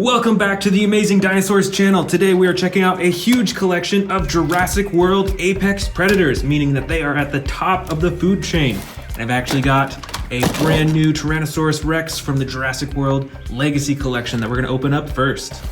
Welcome back to the Amazing Dinosaurs channel. Today we are checking out a huge collection of Jurassic World apex predators, meaning that they are at the top of the food chain. And I've actually got a brand new Tyrannosaurus Rex from the Jurassic World Legacy Collection that we're gonna open up first.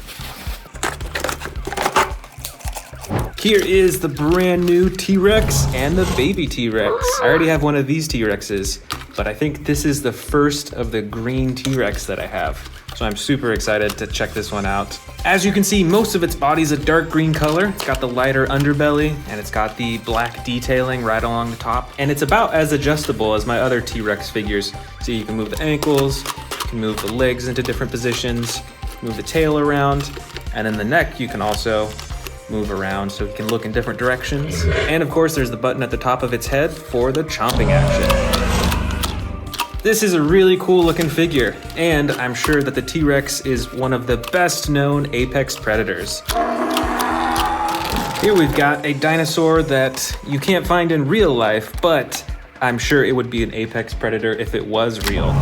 Here is the brand new T-Rex and the baby T-Rex. I already have one of these T-Rexes, but I think this is the first of the green T-Rex that I have. So I'm super excited to check this one out. As you can see, most of its body is a dark green color. It's got the lighter underbelly and it's got the black detailing right along the top. And it's about as adjustable as my other T-Rex figures. So you can move the ankles, you can move the legs into different positions, move the tail around, and then the neck you can also move around so it can look in different directions. And of course, there's the button at the top of its head for the chomping action. This is a really cool looking figure, and I'm sure that the T-Rex is one of the best known apex predators. Here we've got a dinosaur that you can't find in real life, but I'm sure it would be an apex predator if it was real.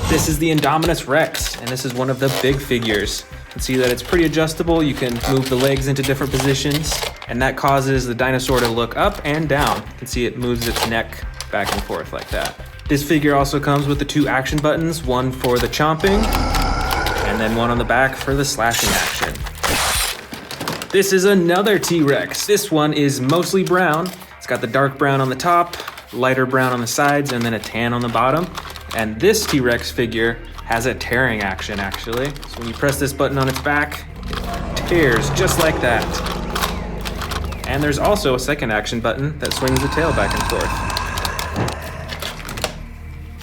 This is the Indominus Rex, and this is one of the big figures. You can see that it's pretty adjustable. You can move the legs into different positions, and that causes the dinosaur to look up and down. You can see it moves its neck back and forth like that. This figure also comes with the two action buttons, one for the chomping, and then one on the back for the slashing action. This is another T-Rex. This one is mostly brown. It's got the dark brown on the top, lighter brown on the sides, and then a tan on the bottom. And this T-Rex figure has a tearing action, actually. So when you press this button on its back, it tears just like that. And there's also a second action button that swings the tail back and forth.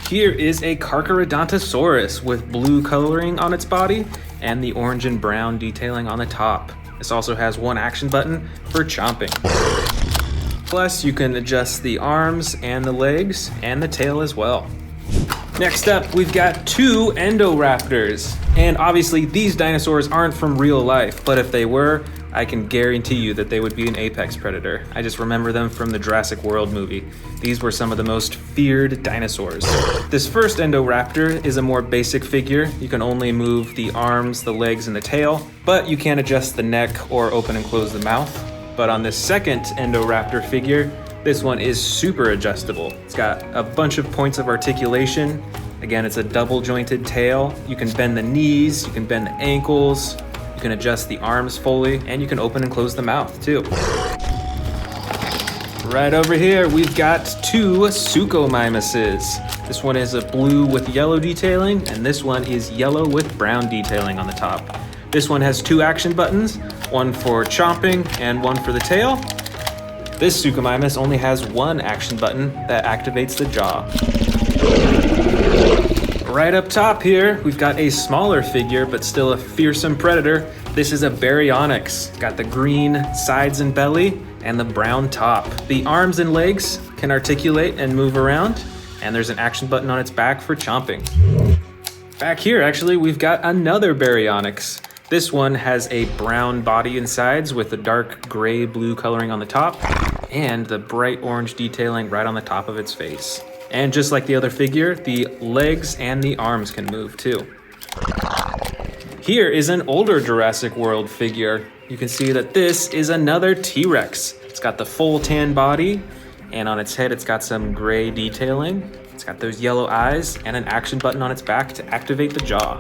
Here is a Carcaradontasaurus with blue coloring on its body and the orange and brown detailing on the top. This also has one action button for chomping. Plus, you can adjust the arms and the legs and the tail as well. Next up, we've got two Endoraptors. And obviously, these dinosaurs aren't from real life, but if they were, I can guarantee you that they would be an apex predator. I just remember them from the Jurassic World movie. These were some of the most feared dinosaurs. This first Endoraptor is a more basic figure. You can only move the arms, the legs, and the tail, but you can't adjust the neck or open and close the mouth. But on this second Endoraptor figure, this one is super adjustable. It's got a bunch of points of articulation. Again, it's a double jointed tail. You can bend the knees, you can bend the ankles, you can adjust the arms fully, and you can open and close the mouth too. Right over here, we've got two Sukomimuses. This one is a blue with yellow detailing, and this one is yellow with brown detailing on the top. This one has two action buttons, one for chomping and one for the tail. This Sukomimus only has one action button that activates the jaw. Right up top here, we've got a smaller figure, but still a fearsome predator. This is a Baryonyx. Got the green sides and belly and the brown top. The arms and legs can articulate and move around, and there's an action button on its back for chomping. Back here, actually, we've got another Baryonyx. This one has a brown body and sides with the dark gray-blue coloring on the top and the bright orange detailing right on the top of its face. And just like the other figure, the legs and the arms can move too. Here is an older Jurassic World figure. You can see that this is another T-Rex. It's got the full tan body, and on its head it's got some gray detailing. It's got those yellow eyes and an action button on its back to activate the jaw.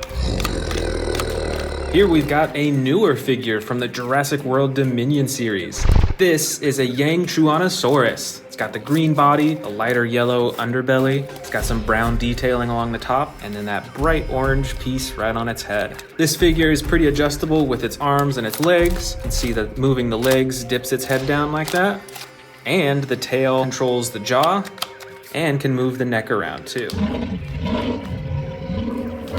Here we've got a newer figure from the Jurassic World Dominion series. This is a young Chuanasaurus. It's got the green body, a lighter yellow underbelly. It's got some brown detailing along the top, and then that bright orange piece right on its head. This figure is pretty adjustable with its arms and its legs. You can see that moving the legs dips its head down like that. And the tail controls the jaw and can move the neck around too.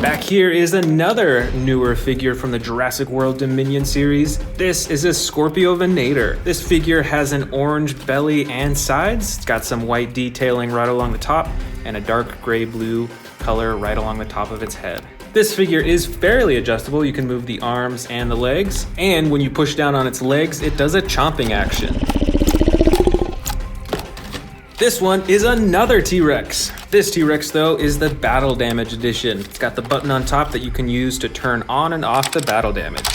Back here is another newer figure from the Jurassic World Dominion series. This is a Scorpiovenator. This figure has an orange belly and sides. It's got some white detailing right along the top and a dark gray-blue color right along the top of its head. This figure is fairly adjustable. You can move the arms and the legs. And when you push down on its legs, it does a chomping action. This one is another T-Rex. This T-Rex though is the battle damage edition. It's got the button on top that you can use to turn on and off the battle damage,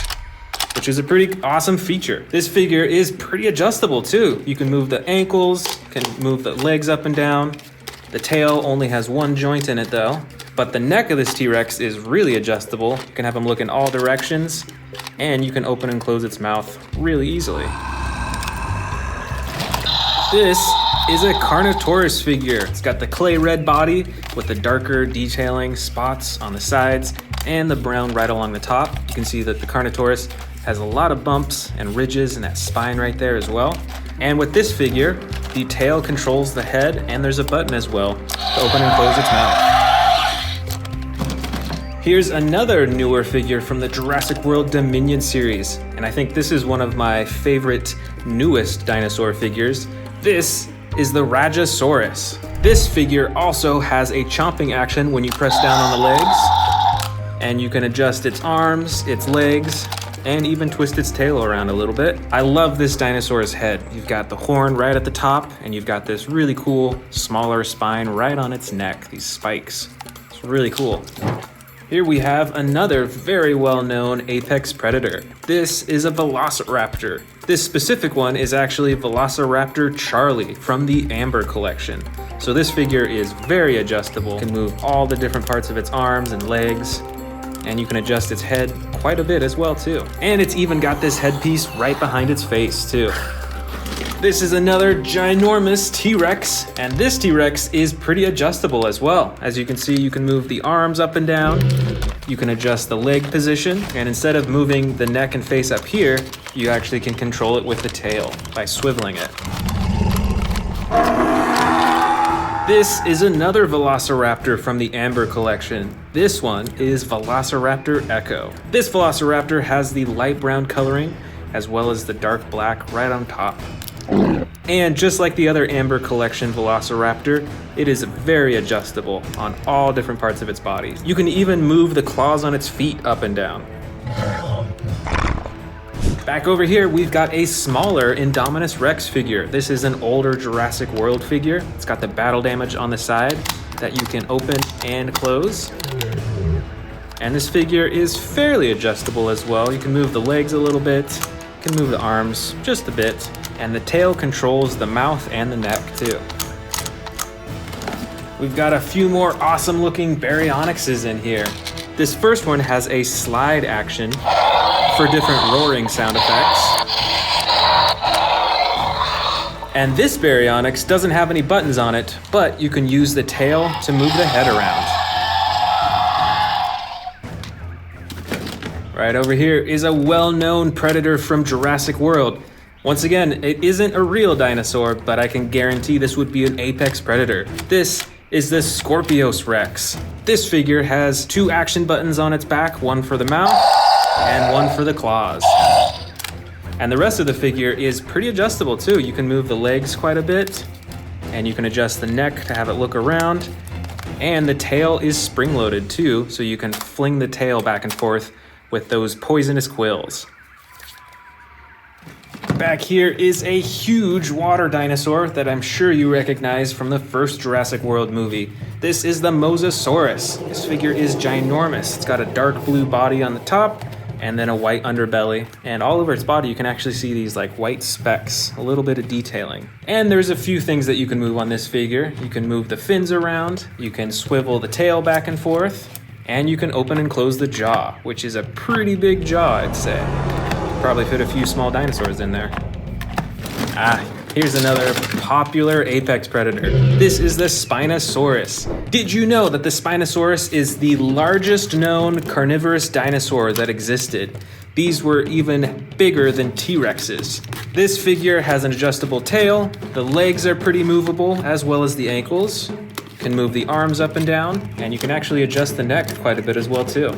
which is a pretty awesome feature. This figure is pretty adjustable too. You can move the ankles, can move the legs up and down. The tail only has one joint in it though, but the neck of this T-Rex is really adjustable. You can have him look in all directions, and you can open and close its mouth really easily. This is a Carnotaurus figure. It's got the clay red body with the darker detailing spots on the sides and the brown right along the top. You can see that the Carnotaurus has a lot of bumps and ridges and that spine right there as well. And with this figure, the tail controls the head, and there's a button as well to open and close its mouth. Here's another newer figure from the Jurassic World Dominion series, and I think this is one of my favorite newest dinosaur figures. This is the Rajasaurus. This figure also has a chomping action when you press down on the legs, and you can adjust its arms, its legs, and even twist its tail around a little bit. I love this dinosaur's head. You've got the horn right at the top, and you've got this really cool, smaller spine right on its neck, these spikes. It's really cool. Here we have another very well-known apex predator. This is a Velociraptor. This specific one is actually Velociraptor Charlie from the Amber collection. So this figure is very adjustable, can move all the different parts of its arms and legs, and you can adjust its head quite a bit as well too. And it's even got this headpiece right behind its face too. This is another ginormous T-Rex, and this T-Rex is pretty adjustable as well. As you can see, you can move the arms up and down, you can adjust the leg position, and instead of moving the neck and face up here, you actually can control it with the tail by swiveling it. This is another Velociraptor from the Amber collection. This one is Velociraptor Echo. This Velociraptor has the light brown coloring as well as the dark black right on top. And just like the other Amber collection Velociraptor, it is very adjustable on all different parts of its body. You can even move the claws on its feet up and down. Back over here, we've got a smaller Indominus Rex figure. This is an older Jurassic World figure. It's got the battle damage on the side that you can open and close. And this figure is fairly adjustable as well. You can move the legs a little bit, you can move the arms just a bit, and the tail controls the mouth and the neck too. We've got a few more awesome looking Baryonyxes in here. This first one has a slide action for different roaring sound effects. And this Baryonyx doesn't have any buttons on it, but you can use the tail to move the head around. Right over here is a well-known predator from Jurassic World. Once again, it isn't a real dinosaur, but I can guarantee this would be an apex predator. This is the Scorpios Rex. This figure has two action buttons on its back, one for the mouth and one for the claws. And the rest of the figure is pretty adjustable too. You can move the legs quite a bit, and you can adjust the neck to have it look around. And the tail is spring-loaded too, so you can fling the tail back and forth with those poisonous quills. Back here is a huge water dinosaur that I'm sure you recognize from the first Jurassic World movie. This is the Mosasaurus. This figure is ginormous. It's got a dark blue body on the top and then a white underbelly. And all over its body you can actually see these like white specks, a little bit of detailing. And there's a few things that you can move on this figure. You can move the fins around, you can swivel the tail back and forth, and you can open and close the jaw, which is a pretty big jaw, I'd say. Probably fit a few small dinosaurs in there. Here's another popular apex predator. This is the Spinosaurus. Did you know that the Spinosaurus is the largest known carnivorous dinosaur that existed? These were even bigger than T-Rexes. This figure has an adjustable tail, the legs are pretty movable, as well as the ankles. You can move the arms up and down, and you can actually adjust the neck quite a bit as well too.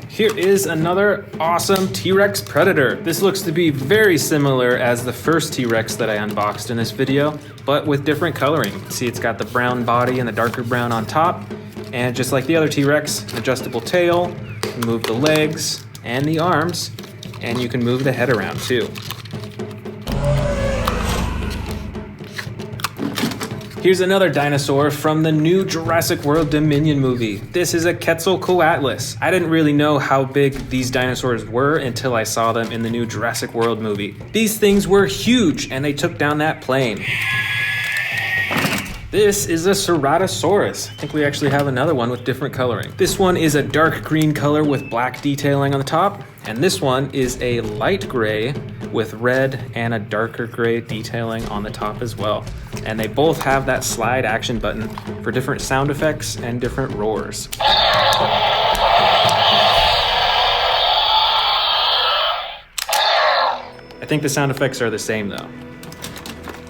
Here is another awesome T-Rex predator. This looks to be very similar as the first T-Rex that I unboxed in this video, but with different coloring. You can see it's got the brown body and the darker brown on top, and just like the other T-Rex, adjustable tail, you can move the legs and the arms, and you can move the head around too. Here's another dinosaur from the new Jurassic World Dominion movie. This is a Quetzalcoatlas. I didn't really know how big these dinosaurs were until I saw them in the new Jurassic World movie. These things were huge, and they took down that plane. This is a Ceratosaurus. I think we actually have another one with different coloring. This one is a dark green color with black detailing on the top, and this one is a light gray with red and a darker gray detailing on the top as well. And they both have that slide action button for different sound effects and different roars. I think the sound effects are the same though.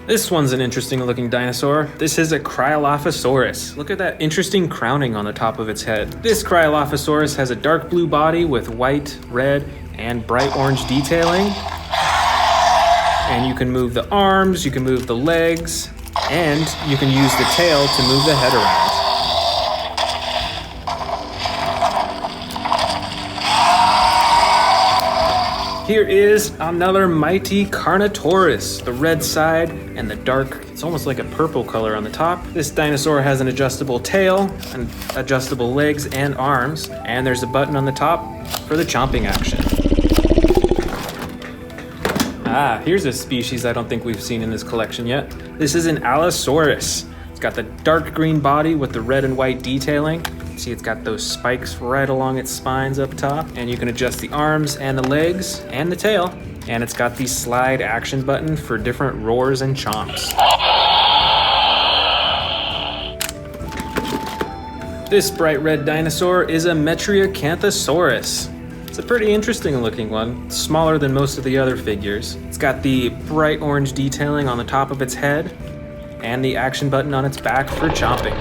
This one's an interesting looking dinosaur. This is a Cryolophosaurus. Look at that interesting crowning on the top of its head. This Cryolophosaurus has a dark blue body with white, red, and bright orange detailing. And you can move the arms, you can move the legs, and you can use the tail to move the head around. Here is another mighty Carnotaurus, the red side and the dark, it's almost like a purple color on the top. This dinosaur has an adjustable tail and adjustable legs and arms, and there's a button on the top for the chomping action. Here's a species I don't think we've seen in this collection yet. This is an Allosaurus. It's got the dark green body with the red and white detailing. See, it's got those spikes right along its spines up top, and you can adjust the arms and the legs and the tail, and it's got the slide action button for different roars and chomps. This bright red dinosaur is a Metriacanthosaurus. It's a pretty interesting looking one. It's smaller than most of the other figures. It's got the bright orange detailing on the top of its head and the action button on its back for chomping.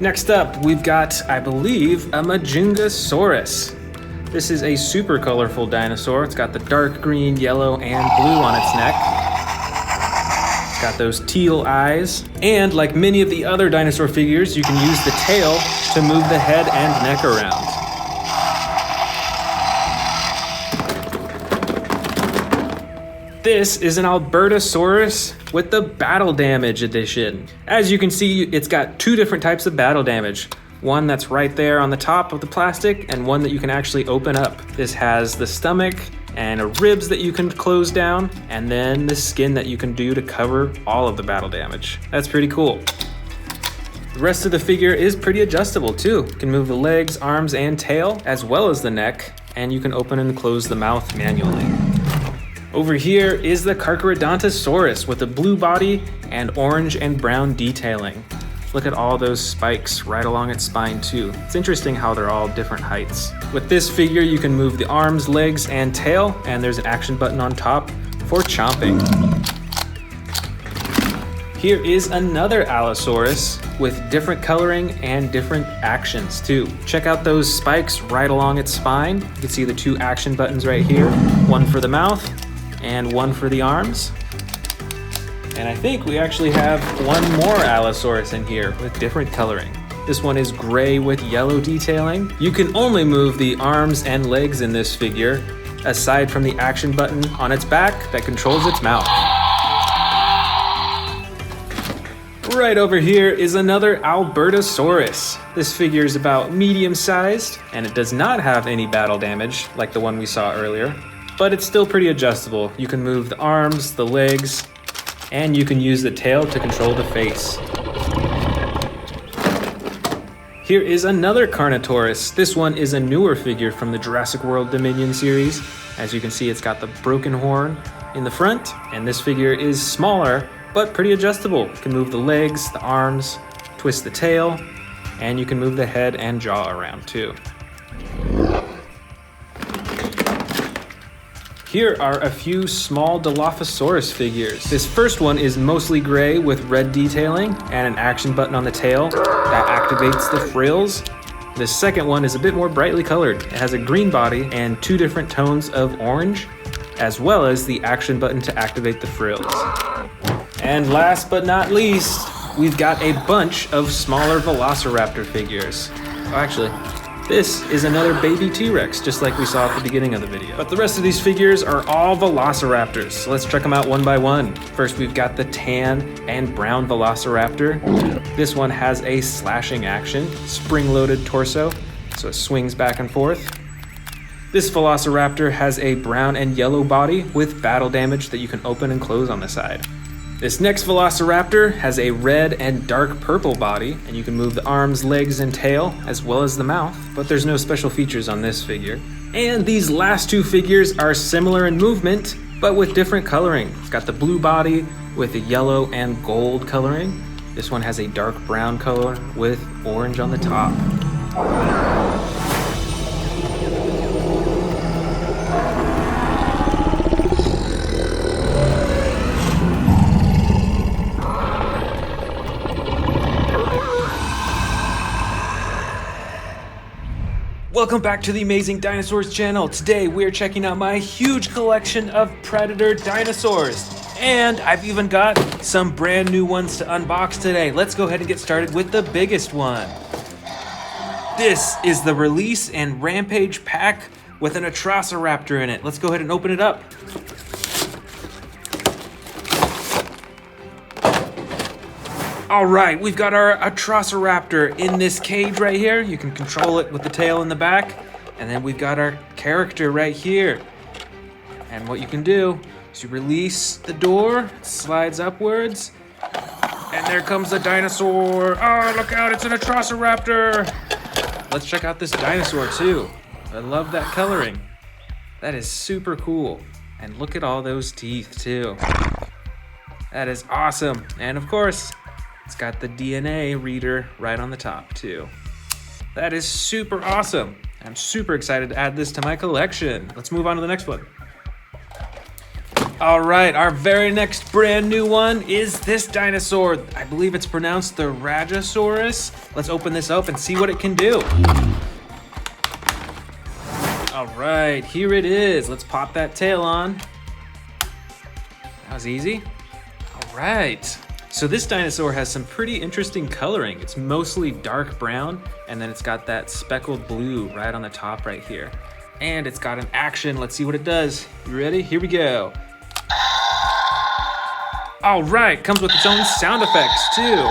Next up, we've got, I believe, a Majungasaurus. This is a super colorful dinosaur. It's got the dark green, yellow, and blue on its neck. It's got those teal eyes. And like many of the other dinosaur figures, you can use the tail to move the head and neck around. This is an Albertosaurus with the Battle Damage edition. As you can see, it's got two different types of battle damage. One that's right there on the top of the plastic, and one that you can actually open up. This has the stomach and ribs that you can close down, and then the skin that you can do to cover all of the battle damage. That's pretty cool. The rest of the figure is pretty adjustable too. You can move the legs, arms, and tail, as well as the neck, and you can open and close the mouth manually. Over here is the Carcaradontasaurus with a blue body and orange and brown detailing. Look at all those spikes right along its spine too. It's interesting how they're all different heights. With this figure, you can move the arms, legs, and tail, and there's an action button on top for chomping. Here is another Allosaurus with different coloring and different actions too. Check out those spikes right along its spine. You can see the two action buttons right here, one for the mouth and one for the arms. And I think we actually have one more Allosaurus in here with different coloring. This one is gray with yellow detailing. You can only move the arms and legs in this figure, aside from the action button on its back that controls its mouth. Right over here is another Albertosaurus. This figure is about medium-sized, and it does not have any battle damage like the one we saw earlier. But it's still pretty adjustable. You can move the arms, the legs, and you can use the tail to control the face. Here is another Carnotaurus. This one is a newer figure from the Jurassic World Dominion series. As you can see, it's got the broken horn in the front, and this figure is smaller, but pretty adjustable. You can move the legs, the arms, twist the tail, and you can move the head and jaw around too. Here are a few small Dilophosaurus figures. This first one is mostly gray with red detailing and an action button on the tail that activates the frills. The second one is a bit more brightly colored. It has a green body and two different tones of orange, as well as the action button to activate the frills. And last but not least, we've got a bunch of smaller Velociraptor figures. Oh, actually, This is another baby T-Rex, just like we saw at the beginning of the video. But the rest of these figures are all Velociraptors, so let's check them out one by one. First, we've got the tan and brown Velociraptor. This one has a slashing action, spring-loaded torso, so it swings back and forth. This Velociraptor has a brown and yellow body with battle damage that you can open and close on the side. This next Velociraptor has a red and dark purple body, and you can move the arms, legs, and tail, as well as the mouth, but there's no special features on this figure. And these last two figures are similar in movement, but with different coloring. It's got the blue body with a yellow and gold coloring. This one has a dark brown color with orange on the top. Welcome back to the Amazing Dinosaurs channel. Today we're checking out my huge collection of predator dinosaurs. And I've even got some brand new ones to unbox today. Let's go ahead and get started with the biggest one. This is the Release and Rampage Pack with an Atrociraptor in it. Let's go ahead and open it up. All right, we've got our Atrociraptor in this cage right here. You can control it with the tail in the back. And then we've got our character right here. And what you can do is you release the door, it slides upwards, and there comes the dinosaur. Oh, look out, it's an Atrociraptor. Let's check out this dinosaur too. I love that coloring. That is super cool. And look at all those teeth too. That is awesome. And of course, it's got the DNA reader right on the top too. That is super awesome. I'm super excited to add this to my collection. Let's move on to the next one. All right, our very next brand new one is this dinosaur. I believe it's pronounced the Rajasaurus. Let's open this up and see what it can do. All right, here it is. Let's pop that tail on. That was easy. All right. So this dinosaur has some pretty interesting coloring. It's mostly dark brown, and then it's got that speckled blue right on the top right here. And it's got an action. Let's see what it does. You ready? Here we go. All right, comes with its own sound effects too,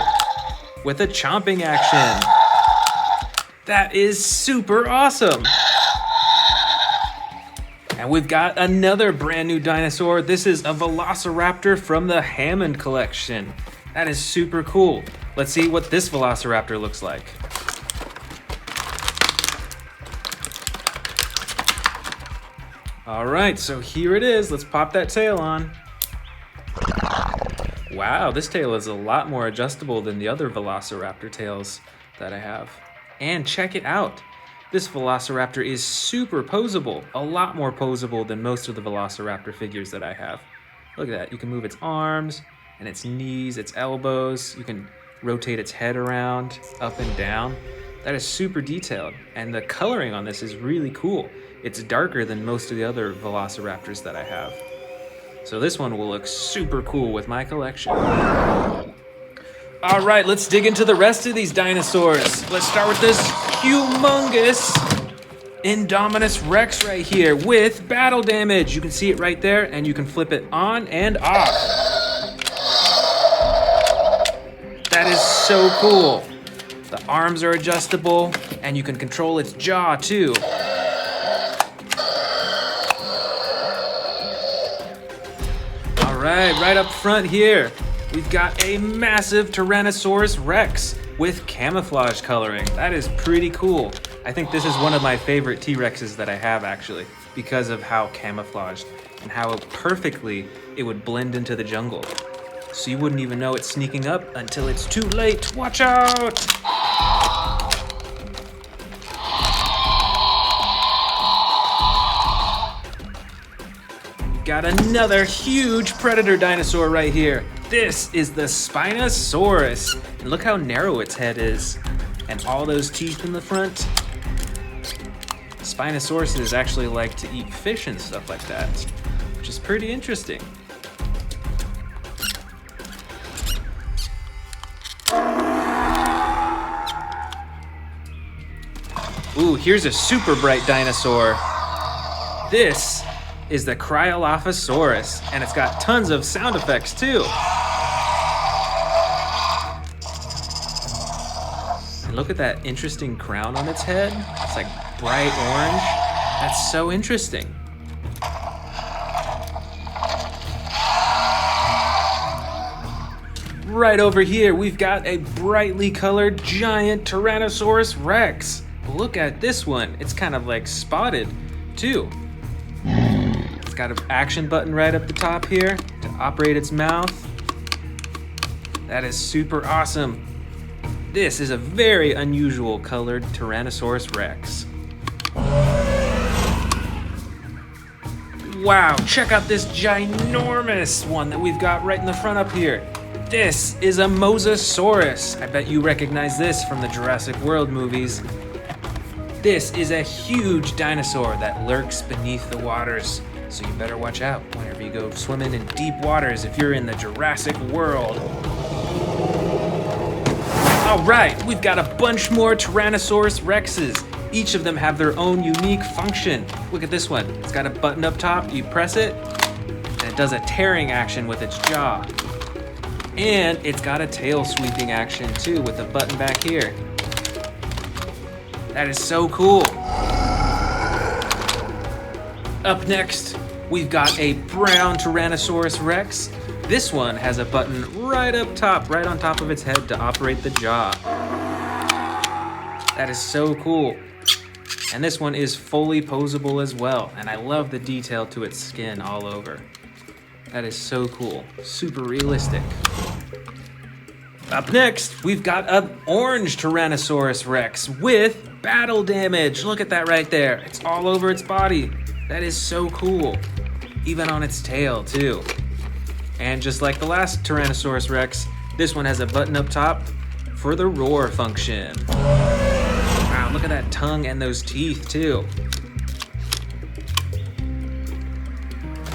with a chomping action. That is super awesome. And we've got another brand new dinosaur. This is a Velociraptor from the Hammond collection. That is super cool. Let's see what this Velociraptor looks like. All right, so here it is. Let's pop that tail on. Wow, this tail is a lot more adjustable than the other Velociraptor tails that I have. And check it out. This Velociraptor is super posable, a lot more posable than most of the Velociraptor figures that I have. Look at that, you can move its arms and its knees, its elbows. You can rotate its head around, up and down. That is super detailed, and the coloring on this is really cool. It's darker than most of the other Velociraptors that I have. So this one will look super cool with my collection. All right, let's dig into the rest of these dinosaurs. Let's start with this humongous Indominus Rex right here with battle damage. You can see it right there, and you can flip it on and off. That is so cool. The arms are adjustable, and you can control its jaw too. All right up front here, we've got a massive Tyrannosaurus Rex with camouflage coloring. That is pretty cool. I think this is one of my favorite T-Rexes that I have actually, because of how camouflaged and how perfectly it would blend into the jungle. So you wouldn't even know it's sneaking up until it's too late. Watch out! Got another huge predator dinosaur right here. This is the Spinosaurus. And look how narrow its head is. And all those teeth in the front. Spinosauruses actually like to eat fish and stuff like that, which is pretty interesting. Ooh, here's a super bright dinosaur. This is the Cryolophosaurus, and it's got tons of sound effects too. And look at that interesting crown on its head. It's like bright orange. That's so interesting. Right over here, we've got a brightly colored giant Tyrannosaurus Rex. Look at this one. It's kind of like spotted too. It's got an action button right up the top here to operate its mouth. That is super awesome. This is a very unusual colored Tyrannosaurus Rex. Wow, check out this ginormous one that we've got right in the front up here. This is a Mosasaurus. I bet you recognize this from the Jurassic World movies. This is a huge dinosaur that lurks beneath the waters, so you better watch out whenever you go swimming in deep waters if you're in the Jurassic World. All right, we've got a bunch more Tyrannosaurus Rexes. Each of them have their own unique function. Look at this one. It's got a button up top. You press it, and it does a tearing action with its jaw. And it's got a tail sweeping action too with a button back here. That is so cool. Up next, we've got a brown Tyrannosaurus Rex. This one has a button right up top, right on top of its head to operate the jaw. That is so cool. And this one is fully posable as well. And I love the detail to its skin all over. That is so cool, super realistic. Up next, we've got an orange Tyrannosaurus Rex with battle damage. Look at that right there. It's all over its body. That is so cool. Even on its tail too. And just like the last Tyrannosaurus Rex, this one has a button up top for the roar function. Wow, look at that tongue and those teeth too.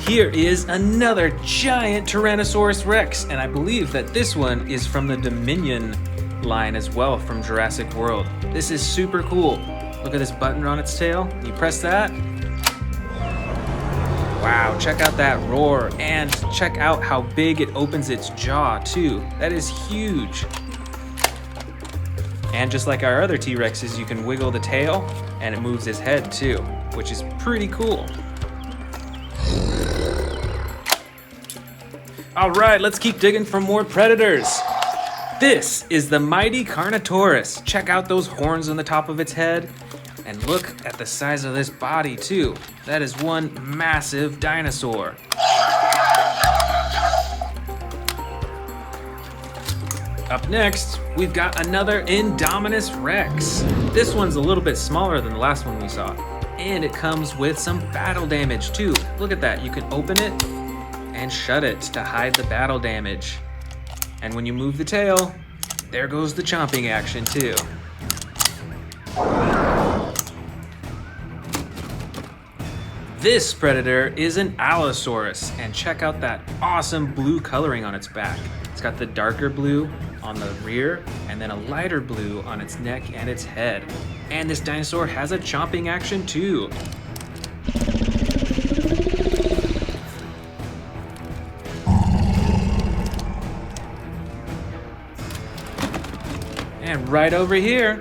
Here is another giant Tyrannosaurus Rex, and I believe that this one is from the Dominion line as well from Jurassic World. This is super cool. Look at this button on its tail. You press that. Wow, check out that roar, and check out how big it opens its jaw too. That is huge. And just like our other T-Rexes, you can wiggle the tail and it moves his head too, which is pretty cool. All right, let's keep digging for more predators. This is the mighty Carnotaurus. Check out those horns on the top of its head. And look at the size of this body too. That is one massive dinosaur. Up next, we've got another Indominus Rex. This one's a little bit smaller than the last one we saw. And it comes with some battle damage too. Look at that, you can open it and shut it to hide the battle damage. And when you move the tail, there goes the chomping action too. This predator is an Allosaurus, and check out that awesome blue coloring on its back. It's got the darker blue on the rear and then a lighter blue on its neck and its head. And this dinosaur has a chomping action too. And right over here,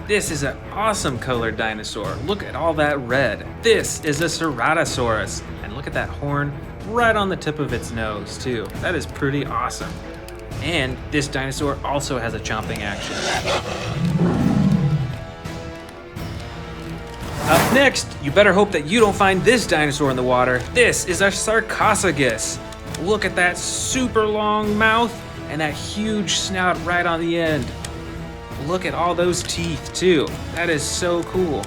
this is an awesome colored dinosaur. Look at all that red. This is a Ceratosaurus. And look at that horn right on the tip of its nose too. That is pretty awesome. And this dinosaur also has a chomping action. Up next, you better hope that you don't find this dinosaur in the water. This is a Sarcosagus. Look at that super long mouth and that huge snout right on the end. Look at all those teeth too. That is so cool.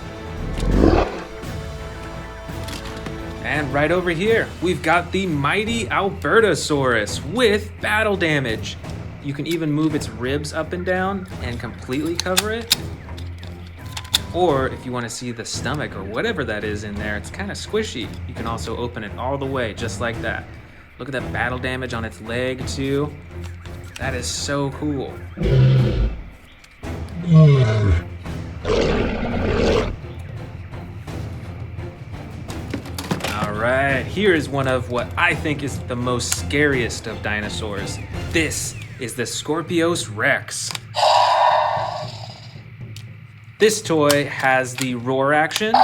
And right over here, we've got the mighty Albertosaurus with battle damage. You can even move its ribs up and down and completely cover it. Or if you want to see the stomach or whatever that is in there, it's kind of squishy. You can also open it all the way just like that. Look at that battle damage on its leg too. That is so cool. here is one of what I think is the most scariest of dinosaurs. This is the Scorpios Rex. This toy has the roar action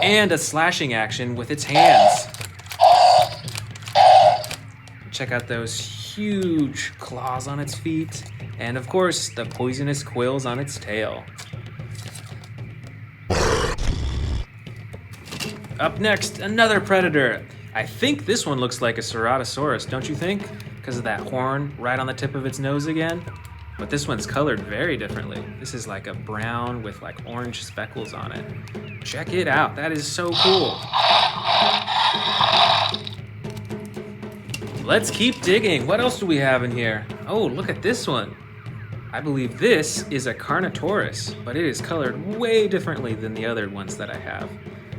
and a slashing action with its hands. Check out those huge claws on its feet, and of course, the poisonous quills on its tail. Up next, another predator. I think this one looks like a Ceratosaurus, don't you think? Because of that horn right on the tip of its nose again. But this one's colored very differently. This is like a brown with like orange speckles on it. Check it out, that is so cool. Let's keep digging. What else do we have in here? Oh, look at this one. I believe this is a Carnotaurus, but it is colored way differently than the other ones that I have.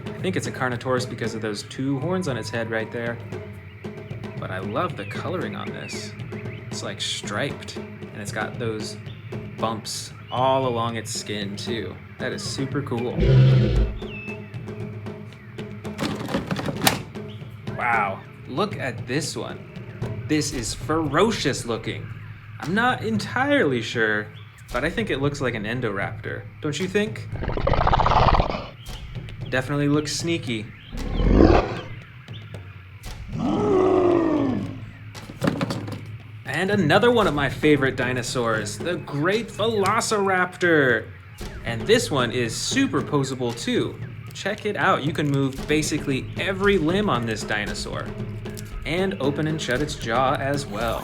I think it's a Carnotaurus because of those two horns on its head right there. But I love the coloring on this. It's like striped, and it's got those bumps all along its skin too. That is super cool. Wow, look at this one. This is ferocious looking. I'm not entirely sure, but I think it looks like an Endoraptor. Don't you think? Definitely looks sneaky. And another one of my favorite dinosaurs, the great Velociraptor. And this one is super poseable too. Check it out, you can move basically every limb on this dinosaur. And open and shut its jaw as well.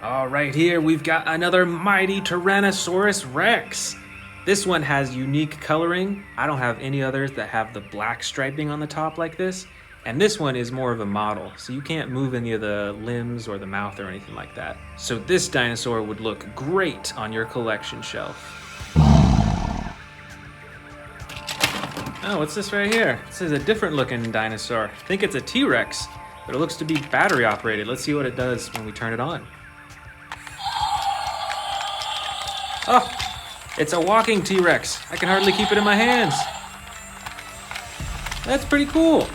All right, here we've got another mighty Tyrannosaurus Rex. This one has unique coloring. I don't have any others that have the black striping on the top like this. And this one is more of a model, so you can't move any of the limbs or the mouth or anything like that. So this dinosaur would look great on your collection shelf. Oh, what's this right here? This is a different looking dinosaur. I think it's a T-Rex, but it looks to be battery operated. Let's see what it does when we turn it on. Oh, it's a walking T-Rex. I can hardly keep it in my hands. That's pretty cool.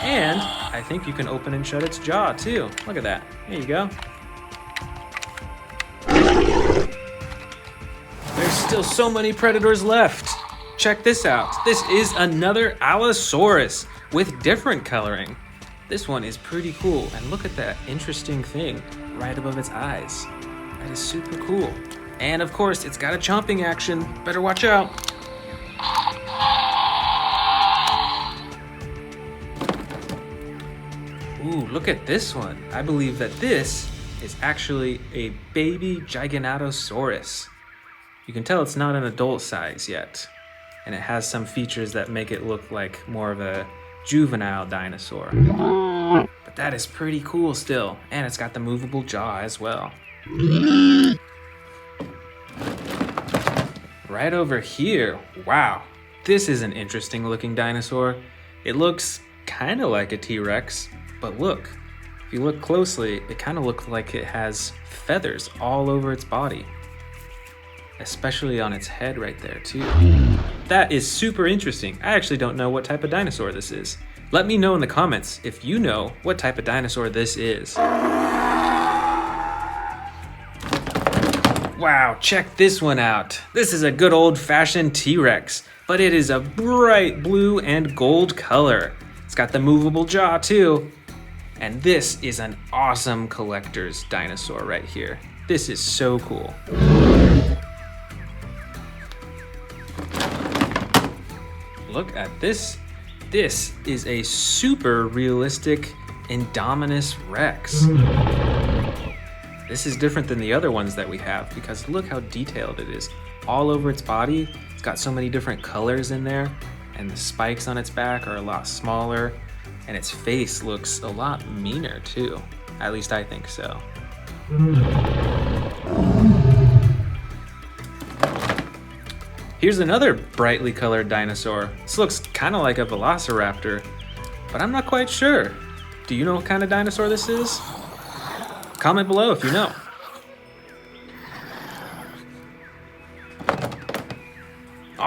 And I think you can open and shut its jaw too. Look at that. There you go. There's still so many predators left. Check this out. This is another Allosaurus with different coloring. This one is pretty cool. And look at that interesting thing right above its eyes. That is super cool. And of course, it's got a chomping action. Better watch out. Ooh, look at this one. I believe that this is actually a baby Giganotosaurus. You can tell it's not an adult size yet. And it has some features that make it look like more of a juvenile dinosaur. But that is pretty cool still. And it's got the movable jaw as well. Right over here. Wow. This is an interesting looking dinosaur. It looks kind of like a T-Rex. But look, if you look closely, it kind of looks like it has feathers all over its body. Especially on its head right there too. That is super interesting. I actually don't know what type of dinosaur this is. Let me know in the comments if you know what type of dinosaur this is. Wow, check this one out. This is a good old-fashioned T-Rex, but it is a bright blue and gold color. It's got the movable jaw too. And this is an awesome collector's dinosaur right here. This is so cool. Look at this. This is a super realistic Indominus Rex. This is different than the other ones that we have because look how detailed it is. All over its body, it's got so many different colors in there, and the spikes on its back are a lot smaller. And its face looks a lot meaner too. At least I think so. Here's another brightly colored dinosaur. This looks kind of like a Velociraptor, but I'm not quite sure. Do you know what kind of dinosaur this is? Comment below if you know.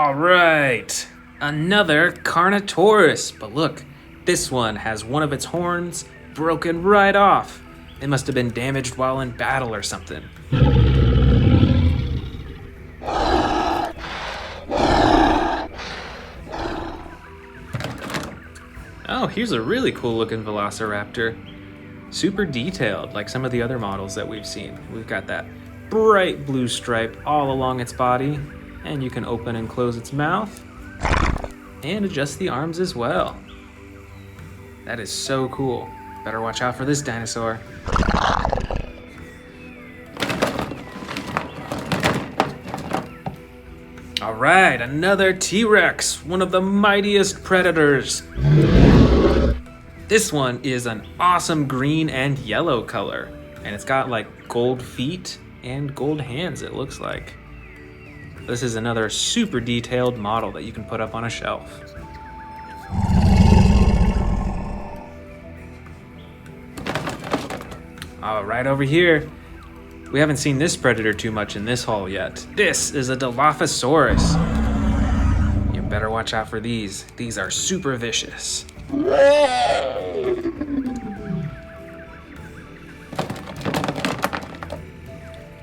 All right, another Carnotaurus, but look, this one has one of its horns broken right off. It must have been damaged while in battle or something. Oh, here's a really cool looking Velociraptor. Super detailed, like some of the other models that we've seen. We've got that bright blue stripe all along its body, and you can open and close its mouth, and adjust the arms as well. That is so cool. Better watch out for this dinosaur. All right, another T-Rex, one of the mightiest predators. This one is an awesome green and yellow color, and it's got like gold feet and gold hands, it looks like. This is another super detailed model that you can put up on a shelf. All right, over here, we haven't seen this predator too much in this haul yet. This is a Dilophosaurus. You better watch out for these. These are super vicious.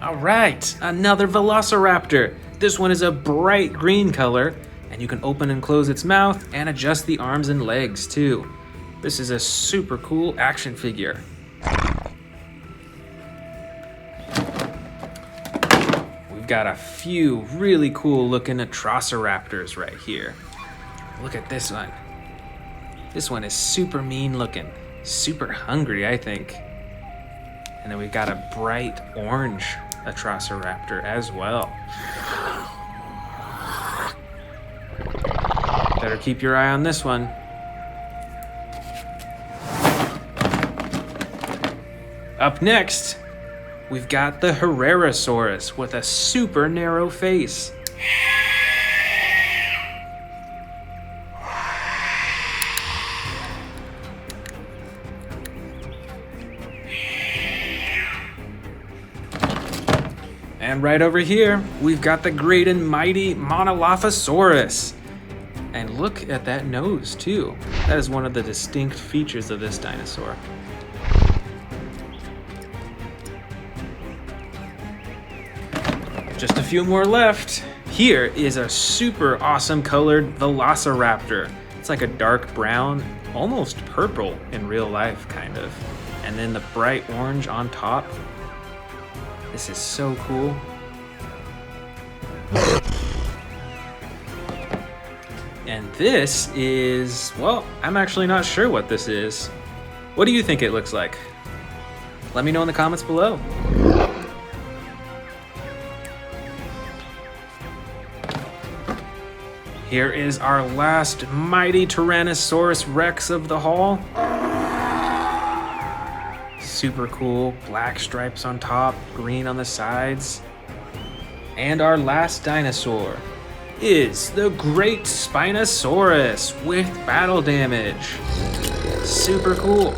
All right, another Velociraptor. This one is a bright green color, and you can open and close its mouth and adjust the arms and legs too. This is a super cool action figure. We've got a few really cool looking Atrociraptors right here. Look at this one. This one is super mean looking, super hungry, I think. And then we've got a bright orange Atrociraptor as well. Better keep your eye on this one. Up next, we've got the Rajasaurus with a super narrow face. And right over here, we've got the great and mighty Mosasaurus. And look at that nose too. That is one of the distinct features of this dinosaur. Just a few more left. Here is a super awesome colored Velociraptor. It's like a dark brown, almost purple in real life, kind of. And then the bright orange on top. This is so cool. And this is, well, I'm actually not sure what this is. What do you think it looks like? Let me know in the comments below. Here is our last mighty Tyrannosaurus Rex of the haul. Super cool, black stripes on top, green on the sides. And our last dinosaur is the great Spinosaurus with battle damage. Super cool.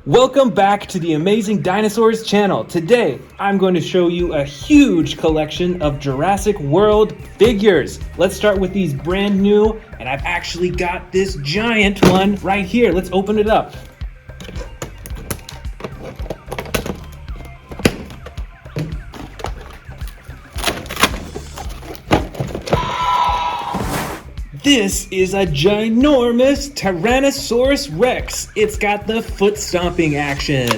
Welcome back to the Amazing Dinosaurs channel. Today, I'm going to show you a huge collection of Jurassic World figures. Let's start with these brand new, and I've actually got this giant one right here. Let's open it up. This is a ginormous Tyrannosaurus Rex. It's got the foot stomping action.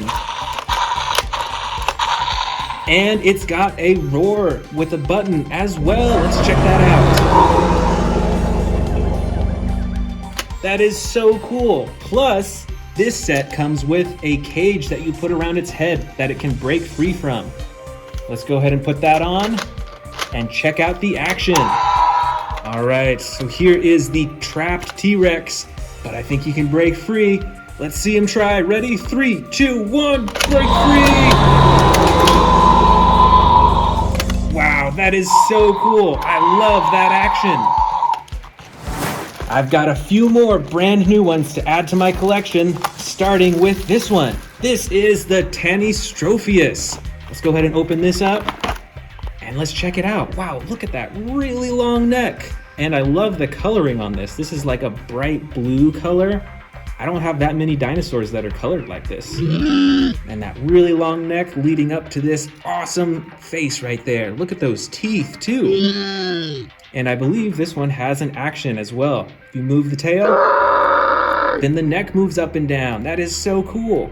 And it's got a roar with a button as well. Let's check that out. That is so cool. Plus, this set comes with a cage that you put around its head that it can break free from. Let's go ahead and put that on and check out the action. All right, so here is the trapped T-Rex, but I think he can break free. Let's see him try. Ready? 3, 2, 1, break free! Wow, that is so cool. I love that action. I've got a few more brand new ones to add to my collection, starting with this one. This is the Tanystropheus. Let's go ahead and open this up. And let's check it out. Wow, look at that really long neck. And I love the coloring on this. This is like a bright blue color. I don't have that many dinosaurs that are colored like this. And that really long neck leading up to this awesome face right there. Look at those teeth too. And I believe this one has an action as well. If you move the tail, then the neck moves up and down. That is so cool.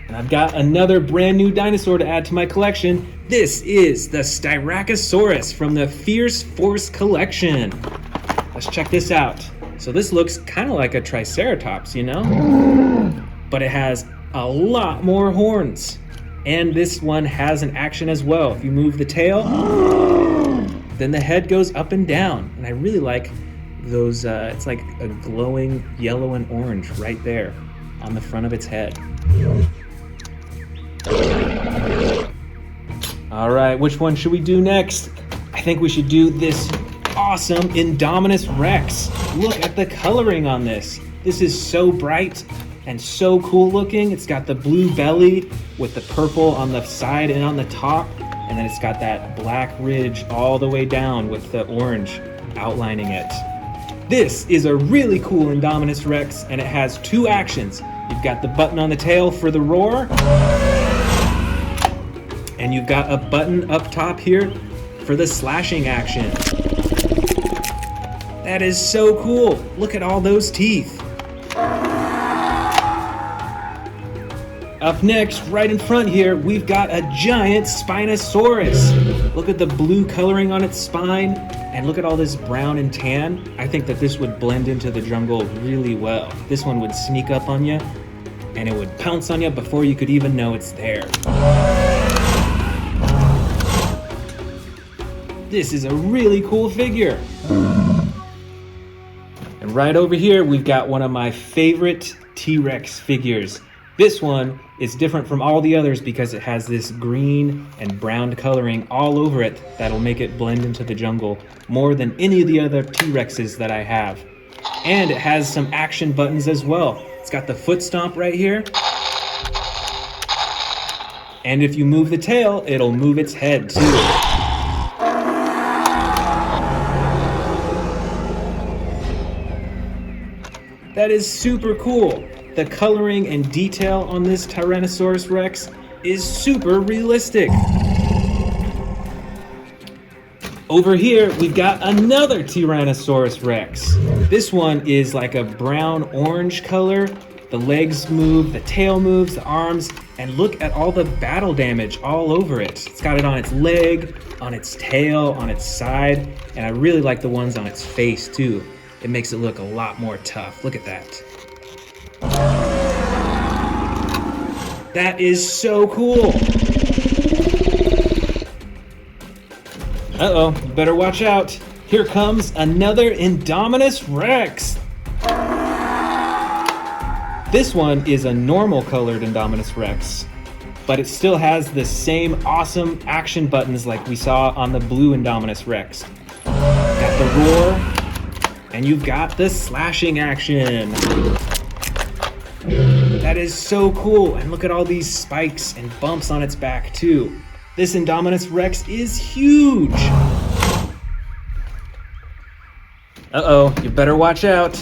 And I've got another brand new dinosaur to add to my collection. This is the Styracosaurus from the Fierce Force collection. Let's check this out. So this looks kind of like a Triceratops, you know? But it has a lot more horns. And this one has an action as well. If you move the tail, then the head goes up and down. And I really like those, it's like a glowing yellow and orange right there on the front of its head. All right, which one should we do next? I think we should do this awesome Indominus Rex. Look at the coloring on this. This is so bright and so cool looking. It's got the blue belly with the purple on the side and on the top. And then it's got that black ridge all the way down with the orange outlining it. This is a really cool Indominus Rex, and it has two actions. You've got the button on the tail for the roar, and you've got a button up top here for the slashing action. That is so cool. Look at all those teeth. Up next, right in front here, we've got a giant Spinosaurus. Look at the blue coloring on its spine, and look at all this brown and tan. I think that this would blend into the jungle really well. This one would sneak up on you, and it would pounce on you before you could even know it's there. This is a really cool figure. And right over here, we've got one of my favorite T-Rex figures. This one is different from all the others because it has this green and brown coloring all over it that'll make it blend into the jungle more than any of the other T-Rexes that I have. And it has some action buttons as well. It's got the foot stomp right here. And if you move the tail, it'll move its head too. That is super cool. The coloring and detail on this Tyrannosaurus Rex is super realistic. Over here, we've got another Tyrannosaurus Rex. This one is like a brown-orange color. The legs move, the tail moves, the arms, and look at all the battle damage all over it. It's got it on its leg, on its tail, on its side, and I really like the ones on its face too. It makes it look a lot more tough. Look at that. That is so cool. Uh-oh, better watch out. Here comes another Indominus Rex. This one is a normal colored Indominus Rex, but it still has the same awesome action buttons like we saw on the blue Indominus Rex. Got the roar, and you've got the slashing action. That is so cool, and look at all these spikes and bumps on its back too. This Indominus Rex is huge. Uh-oh, you better watch out.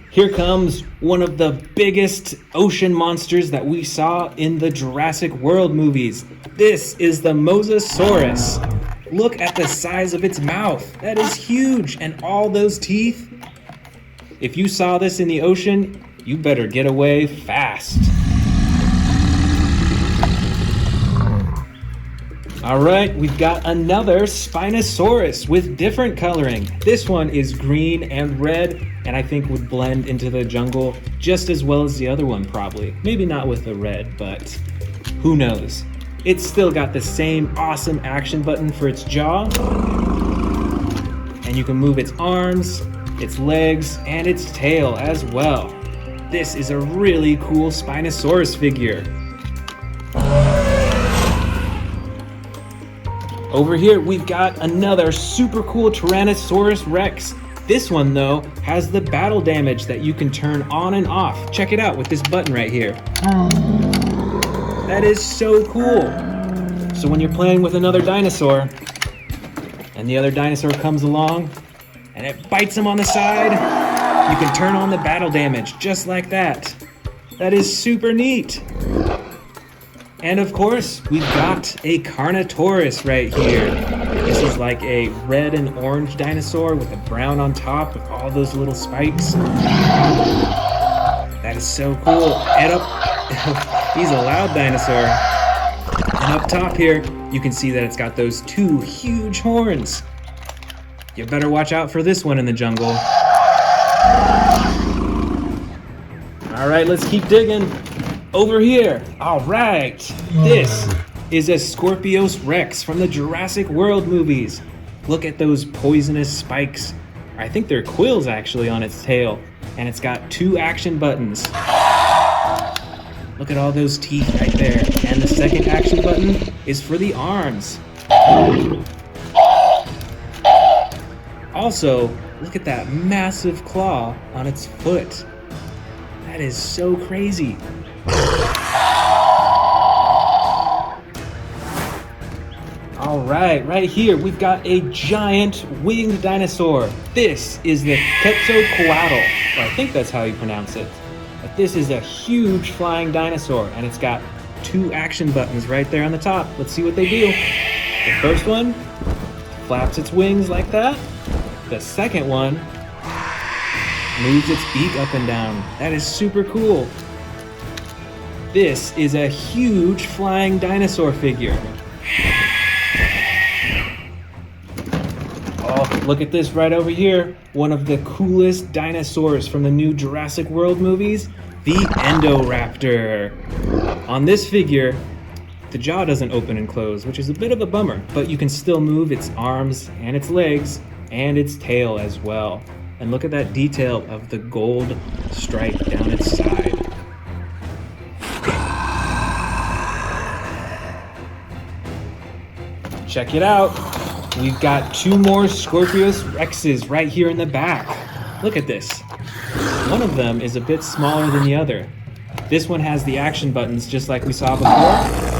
Here comes one of the biggest ocean monsters that we saw in the Jurassic World movies. This is the Mosasaurus. Look at the size of its mouth. That is huge, and all those teeth. If you saw this in the ocean, you better get away fast. All right, we've got another Spinosaurus with different coloring. This one is green and red, and I think would blend into the jungle just as well as the other one probably. Maybe not with the red, but who knows? It's still got the same awesome action button for its jaw, and you can move its arms, its legs, and its tail as well. This is a really cool Spinosaurus figure. Over here, we've got another super cool Tyrannosaurus Rex. This one, though, has the battle damage that you can turn on and off. Check it out with this button right here. That is so cool. So when you're playing with another dinosaur, and the other dinosaur comes along, and it bites him on the side, you can turn on the battle damage just like that. That is super neat. And of course, we've got a Carnotaurus right here. This is like a red and orange dinosaur with a brown on top with all those little spikes. That is so cool. And he's a loud dinosaur. And up top here, you can see that it's got those two huge horns. You better watch out for this one in the jungle. All right, let's keep digging. Over here. All right. This is a Scorpios Rex from the Jurassic World movies. Look at those poisonous spikes. I think they're quills actually on its tail. And it's got two action buttons. Look at all those teeth right there. And the second action button is for the arms. Also, look at that massive claw on its foot. That is so crazy. All right here we've got a giant winged dinosaur. This is the Quetzalcoatl, or I think that's how you pronounce it. But this is a huge flying dinosaur, and it's got two action buttons right there on the top. Let's see what they do. The first one flaps its wings like that. The second one moves its beak up and down. That is super cool. This is a huge flying dinosaur figure. Oh, look at this right over here. One of the coolest dinosaurs from the new Jurassic World movies, the Endoraptor. On this figure, The jaw doesn't open and close, which is a bit of a bummer, but you can still move its arms and its legs and its tail as well. And look at that detail of the gold stripe down its side. Check it out. We've got 2 more Scorpios Rexes right here in the back. Look at this. One of them is a bit smaller than the other. This one has the action buttons just like we saw before.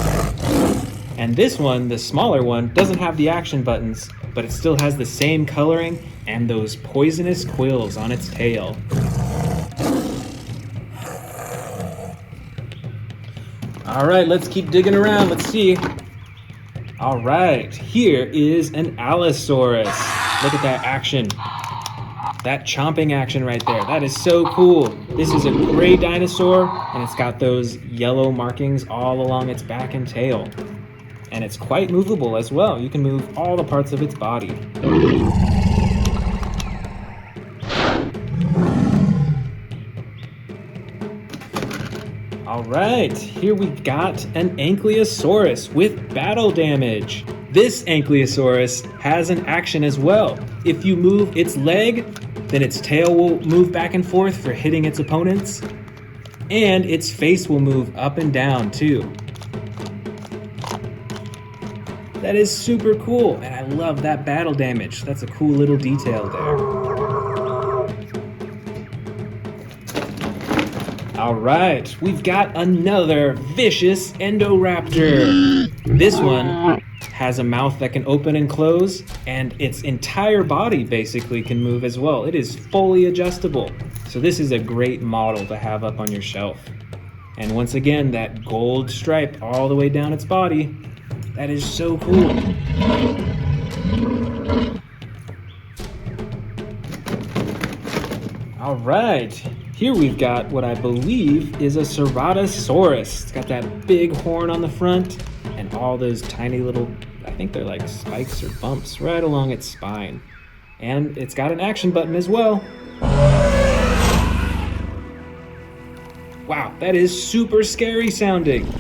And this one, the smaller one, doesn't have the action buttons, but it still has the same coloring and those poisonous quills on its tail. All right, let's keep digging around. Let's see. All right, here is an Allosaurus. Look at that action. That chomping action right there. That is so cool. This is a gray dinosaur, and it's got those yellow markings all along its back and tail. And it's quite movable as well. You can move all the parts of its body. All right, here we've got an Ankylosaurus with battle damage. This Ankylosaurus has an action as well. If you move its leg, then its tail will move back and forth for hitting its opponents, and its face will move up and down too. That is super cool, and I love that battle damage. That's a cool little detail there. All right, we've got another vicious Endoraptor. This one has a mouth that can open and close, and its entire body basically can move as well. It is fully adjustable. So this is a great model to have up on your shelf. And once again, that gold stripe all the way down its body, that is so cool. All right, here we've got what I believe is a Ceratosaurus. It's got that big horn on the front and all those tiny little, I think they're like spikes or bumps right along its spine. And it's got an action button as well. Wow, that is super scary sounding.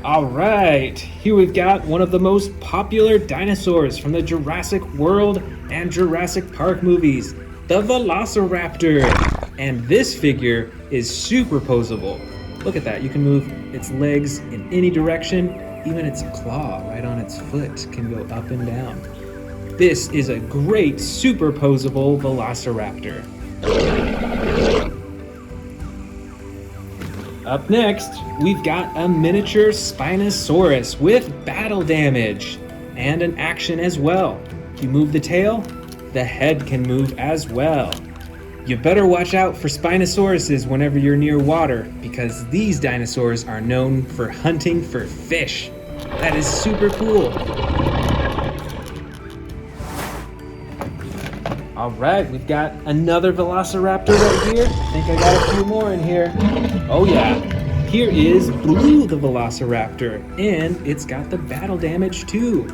All right, here we've got one of the most popular dinosaurs from the Jurassic World and Jurassic Park movies, the Velociraptor. And this figure is super posable. Look at that, you can move its legs in any direction, even its claw right on its foot can go up and down. This is a great super posable Velociraptor. Up next, we've got a miniature Spinosaurus with battle damage and an action as well. You move the tail, the head can move as well. You better watch out for Spinosauruses whenever you're near water, because these dinosaurs are known for hunting for fish. That is super cool. All right, we've got another Velociraptor right here. I think I got a few more in here. Oh yeah, here is Blue the Velociraptor, and it's got the battle damage too.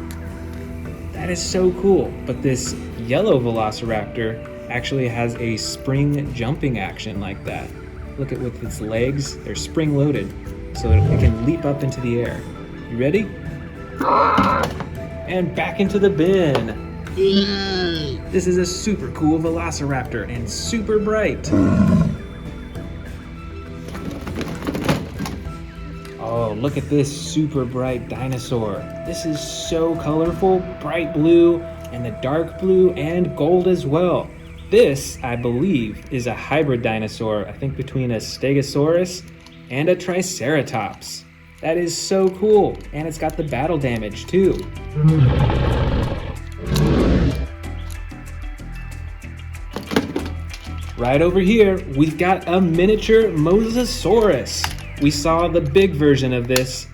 That is so cool. But this yellow Velociraptor actually has a spring jumping action like that. Look at with its legs, they're spring loaded, so that it can leap up into the air. You ready? And back into the bin. This is a super cool Velociraptor and super bright. Oh, look at this super bright dinosaur. This is so colorful, bright blue, and the dark blue and gold as well. This, I believe, is a hybrid dinosaur, I think between a Stegosaurus and a Triceratops. That is so cool, and it's got the battle damage too. Right over here, we've got a miniature Mosasaurus. We saw the big version of this,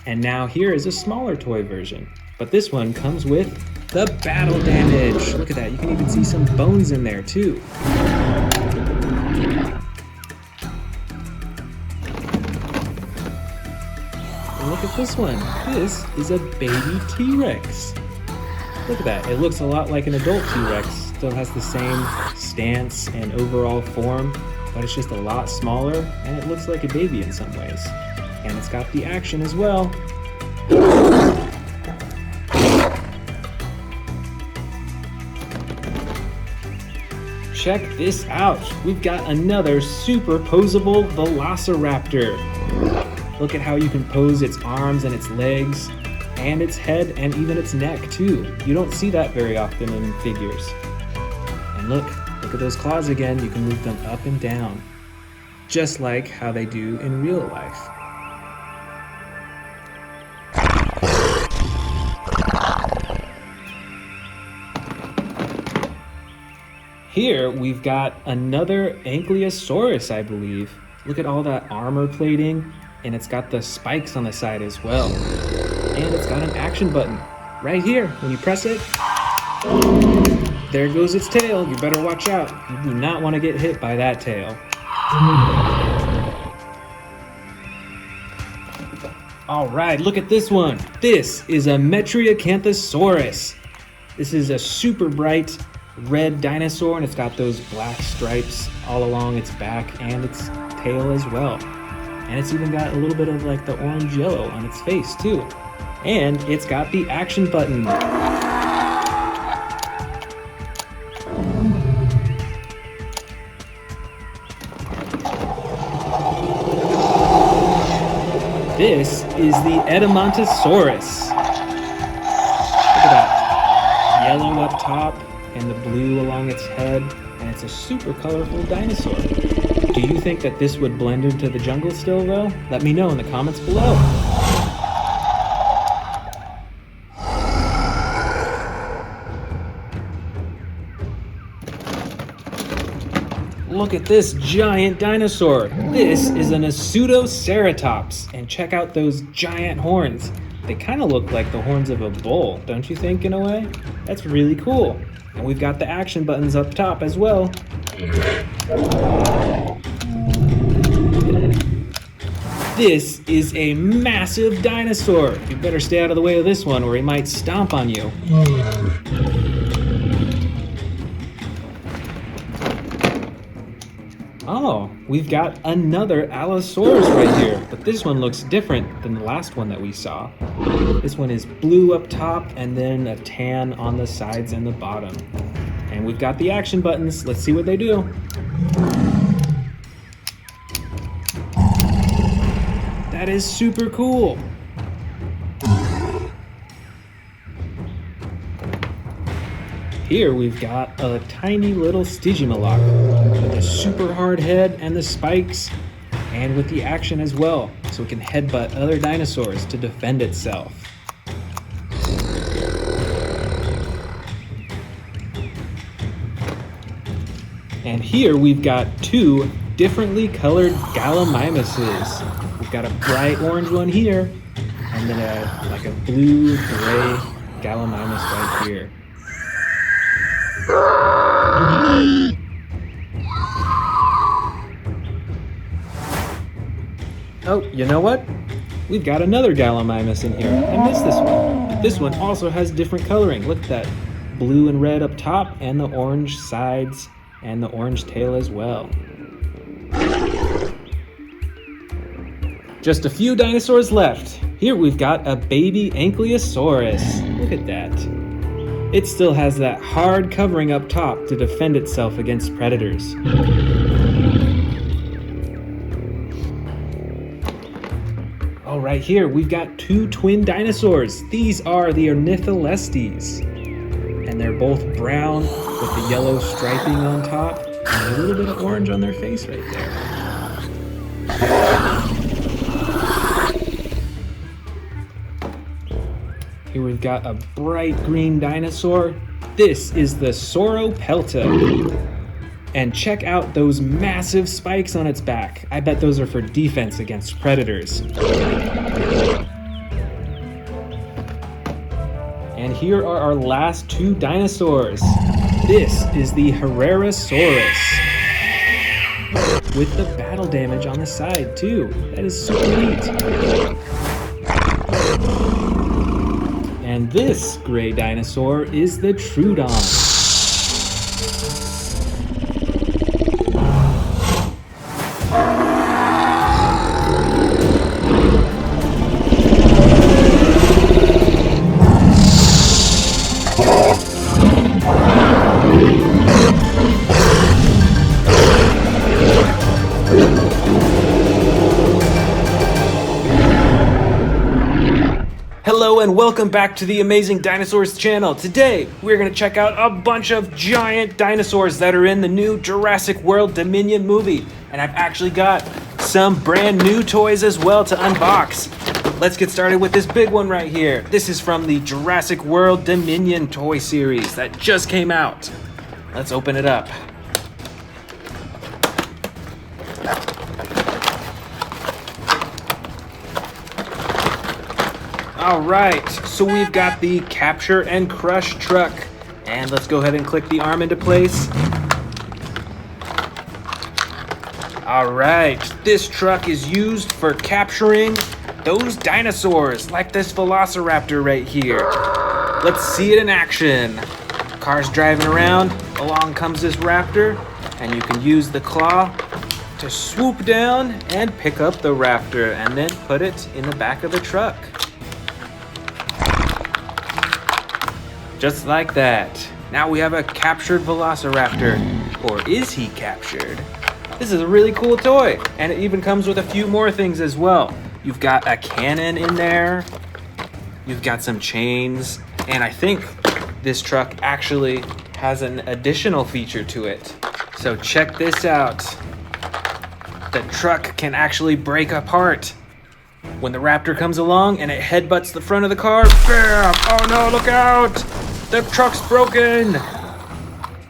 and now here is a smaller toy version. But this one comes with the battle damage. Look at that, you can even see some bones in there too. And look at this one. This is a baby T-Rex. Look at that, it looks a lot like an adult T-Rex. Still has the same stance and overall form, but it's just a lot smaller and it looks like a baby in some ways. And it's got the action as well. Check this out. We've got another superposable Velociraptor. Look at how you can pose its arms and its legs, and its head and even its neck too. You don't see that very often in figures. And look at those claws again. You can move them up and down, just like how they do in real life. Here we've got another Ankylosaurus, I believe. Look at all that armor plating, and it's got the spikes on the side as well. And it's got an action button right here. When you press it, there goes its tail. You better watch out. You do not want to get hit by that tail. All right, look at this one. This is a Metriacanthosaurus. This is a super bright red dinosaur, and it's got those black stripes all along its back and its tail as well. And it's even got a little bit of like the orange yellow on its face too. And it's got the action button. This is the Edmontosaurus. Look at that. Yellow up top and the blue along its head, and it's a super colorful dinosaur. Do you think that this would blend into the jungle still though? Let me know in the comments below. Look at this giant dinosaur. This is an Pseudoceratops, and check out those giant horns. They kind of look like the horns of a bull, don't you think, in a way? That's really cool. And we've got the action buttons up top as well. This is a massive dinosaur. You better stay out of the way of this one or he might stomp on you. Oh, we've got another Allosaurus right here, but this one looks different than the last one that we saw. This one is blue up top and then a tan on the sides and the bottom. And we've got the action buttons. Let's see what they do. That is super cool. Here we've got a tiny little Stygimoloch with a super hard head and the spikes, and with the action as well, so it can headbutt other dinosaurs to defend itself. And here we've got two differently colored Gallimimuses. We've got a bright orange one here, and then like a blue-gray Gallimimus right here. Oh, you know what? We've got another Gallimimus in here. I missed this one. But this one also has different coloring. Look at that blue and red up top, and the orange sides, and the orange tail as well. Just a few dinosaurs left. Here we've got a baby Ankylosaurus. Look at that. It still has that hard covering up top to defend itself against predators. Oh, right here we've got two twin dinosaurs. These are the Ornitholestes. And they're both brown with the yellow striping on top and a little bit of orange on their face right there. Here we've got a bright green dinosaur. This is the Sauropelta. And check out those massive spikes on its back. I bet those are for defense against predators. And here are our last two dinosaurs. This is the Herrerasaurus, with the battle damage on the side too. That is super neat. And this gray dinosaur is the Troodon. Hello and welcome back to the Amazing Dinosaurs channel. Today, we're going to check out a bunch of giant dinosaurs that are in the new Jurassic World Dominion movie. And I've actually got some brand new toys as well to unbox. Let's get started with this big one right here. This is from the Jurassic World Dominion toy series that just came out. Let's open it up. All right, so we've got the Capture and Crush truck. And let's go ahead and click the arm into place. All right, this truck is used for capturing those dinosaurs, like this Velociraptor right here. Let's see it in action. Car's driving around, along comes this raptor, and you can use the claw to swoop down and pick up the raptor and then put it in the back of the truck. Just like that. Now we have a captured Velociraptor. Or is he captured? This is a really cool toy. And it even comes with a few more things as well. You've got a cannon in there. You've got some chains. And I think this truck actually has an additional feature to it. So check this out. The truck can actually break apart. When the raptor comes along and it headbutts the front of the car, bam! Oh no, look out! The truck's broken!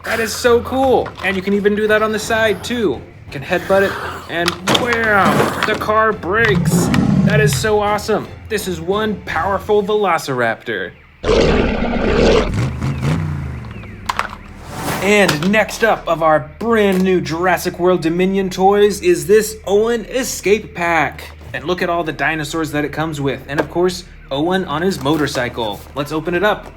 That is so cool. And you can even do that on the side too. You can headbutt it and wham! The car breaks. That is so awesome. This is one powerful Velociraptor. And next up of our brand new Jurassic World Dominion toys is this Owen Escape Pack. And look at all the dinosaurs that it comes with. And of course, Owen on his motorcycle. Let's open it up.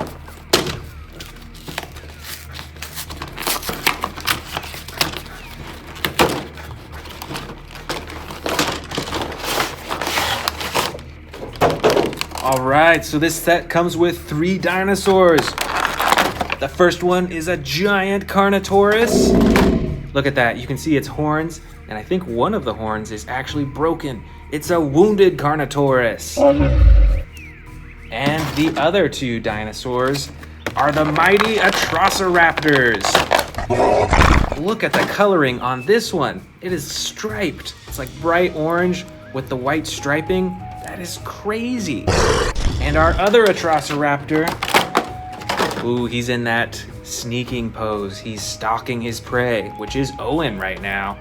All right, so this set comes with 3 dinosaurs. The first one is a giant Carnotaurus. Look at that, you can see its horns, and I think one of the horns is actually broken. It's a wounded Carnotaurus. And the other 2 dinosaurs are the mighty Atrociraptors. Look at the coloring on this one. It is striped. It's like bright orange with the white striping. That is crazy. And our other Atrociraptor, ooh, he's in that sneaking pose. He's stalking his prey, which is Owen right now.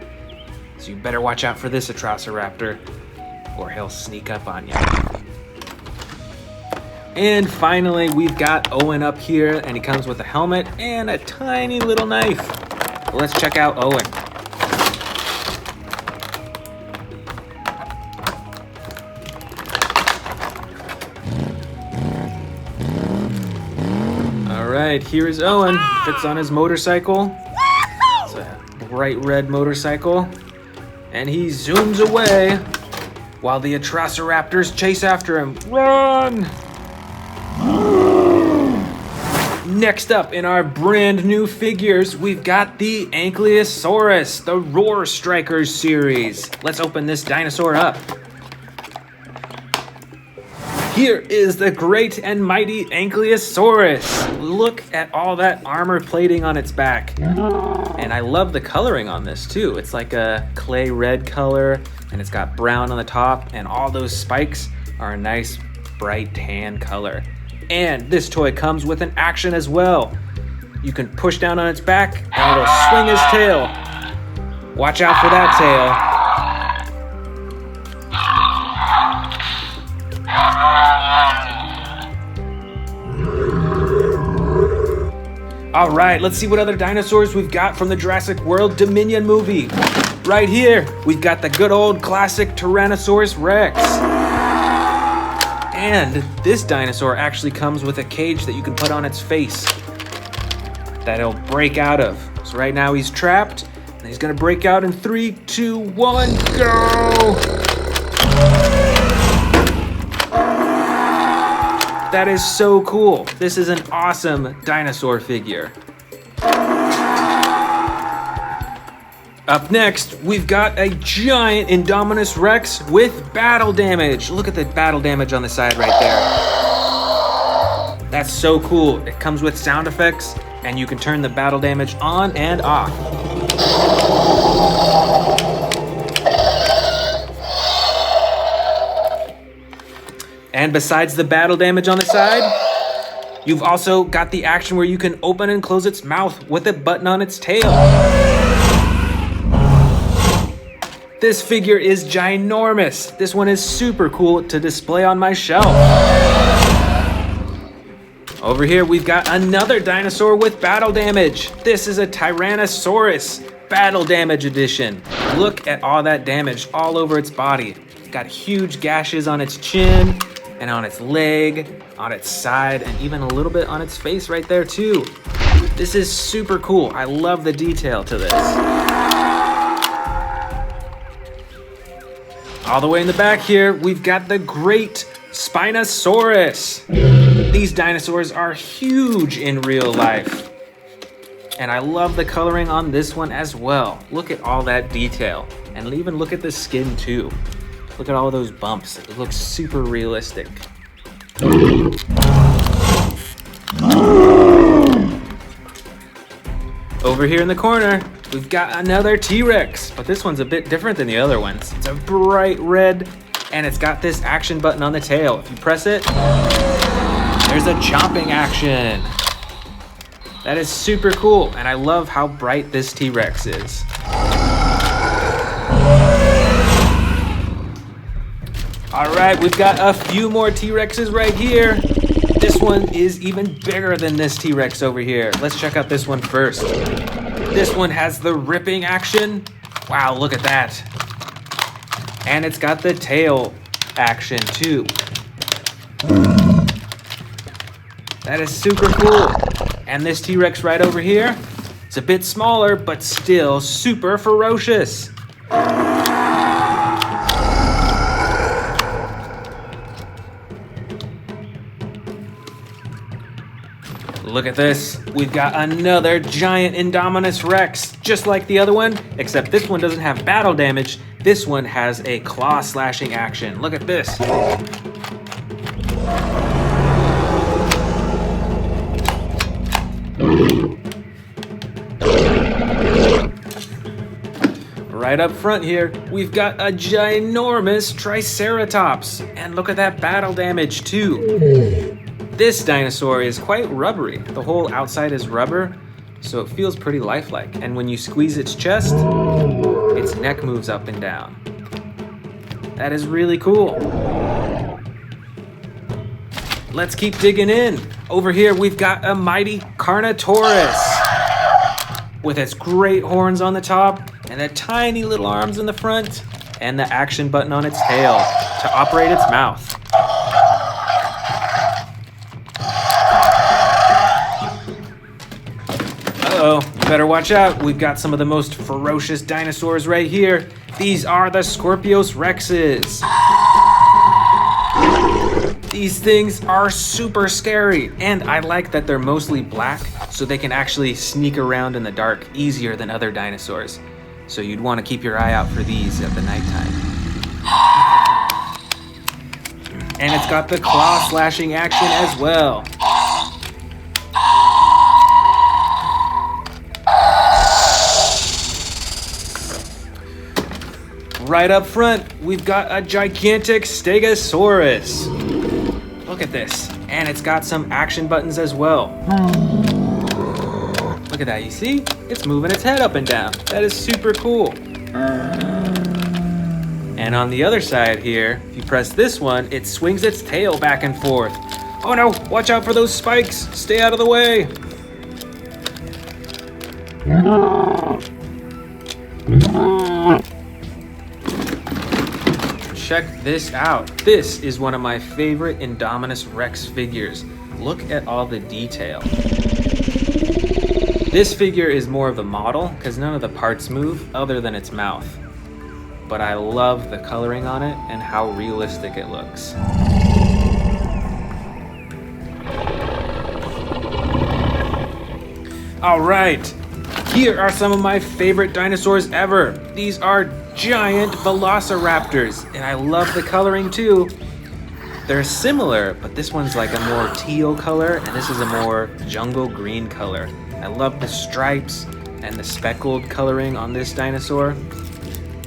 So you better watch out for this Atrociraptor, or he'll sneak up on you. And finally, we've got Owen up here, and he comes with a helmet and a tiny little knife. Let's check out Owen. All right, here is Owen. Fits on his motorcycle. It's a bright red motorcycle. And he zooms away while the Atrociraptors chase after him. Run! Next up in our brand new figures, we've got the Ankylosaurus, the Roar Strikers series. Let's open this dinosaur up. Here is the great and mighty Ankylosaurus. Look at all that armor plating on its back. And I love the coloring on this too. It's like a clay red color, and it's got brown on the top, and all those spikes are a nice bright tan color. And this toy comes with an action as well. You can push down on its back, and it'll swing his tail. Watch out for that tail. All right, let's see what other dinosaurs we've got from the Jurassic World Dominion movie. Right here, we've got the good old classic Tyrannosaurus Rex. And this dinosaur actually comes with a cage that you can put on its face that it'll break out of. So right now he's trapped, And he's gonna break out in 3, 2, 1, go! That is so cool. This is an awesome dinosaur figure. Up next, we've got a giant Indominus Rex with battle damage. Look at the battle damage on the side right there. That's so cool. It comes with sound effects, and you can turn the battle damage on and off. And besides the battle damage on the side, you've also got the action where you can open and close its mouth with a button on its tail. This figure is ginormous. This one is super cool to display on my shelf. Over here, we've got another dinosaur with battle damage. This is a Tyrannosaurus battle damage edition. Look at all that damage all over its body. It's got huge gashes on its chin and on its leg, on its side, and even a little bit on its face right there too. This is super cool. I love the detail to this. All the way in the back here, we've got the great Spinosaurus. These dinosaurs are huge in real life. And I love the coloring on this one as well. Look at all that detail. And even look at the skin too. Look at all those bumps. It looks super realistic. Over here in the corner, we've got another T-Rex, but this one's a bit different than the other ones. It's a bright red, and it's got this action button on the tail. If you press it, there's a chomping action. That is super cool, and I love how bright this T-Rex is. All right, we've got a few more T-Rexes right here. This one is even bigger than this T-Rex over here. Let's check out this one first. This one has the ripping action. Wow, look at that. And it's got the tail action too. That is super cool. And this T-Rex right over here, it's a bit smaller, but still super ferocious. Look at this. We've got another giant Indominus Rex, just like the other one, except this one doesn't have battle damage. This one has a claw slashing action. Look at this. Right up front here, we've got a ginormous Triceratops. And look at that battle damage too. This dinosaur is quite rubbery. The whole outside is rubber, so it feels pretty lifelike. And when you squeeze its chest, its neck moves up and down. That is really cool. Let's keep digging in. Over here, we've got a mighty Carnotaurus with its great horns on the top and the tiny little arms in the front and the action button on its tail to operate its mouth. Uh-oh, better watch out. We've got some of the most ferocious dinosaurs right here. These are the Scorpios Rexes. These things are super scary, and I like that they're mostly black, so they can actually sneak around in the dark easier than other dinosaurs. So you'd want to keep your eye out for these at the nighttime. And it's got the claw slashing action as well. Right up front, we've got a gigantic Stegosaurus. Look at this. And it's got some action buttons as well. Look at that, you see? It's moving its head up and down. That is super cool. And on the other side here, if you press this one, it swings its tail back and forth. Oh no, watch out for those spikes. Stay out of the way. Check this out. This is one of my favorite Indominus Rex figures. Look at all the detail. This figure is more of a model because none of the parts move other than its mouth. But I love the coloring on it and how realistic it looks. All right, here are some of my favorite dinosaurs ever. These are giant Velociraptors, and I love the coloring too. They're similar, but this one's like a more teal color, and this is a more jungle green color. I love the stripes and the speckled coloring on this dinosaur.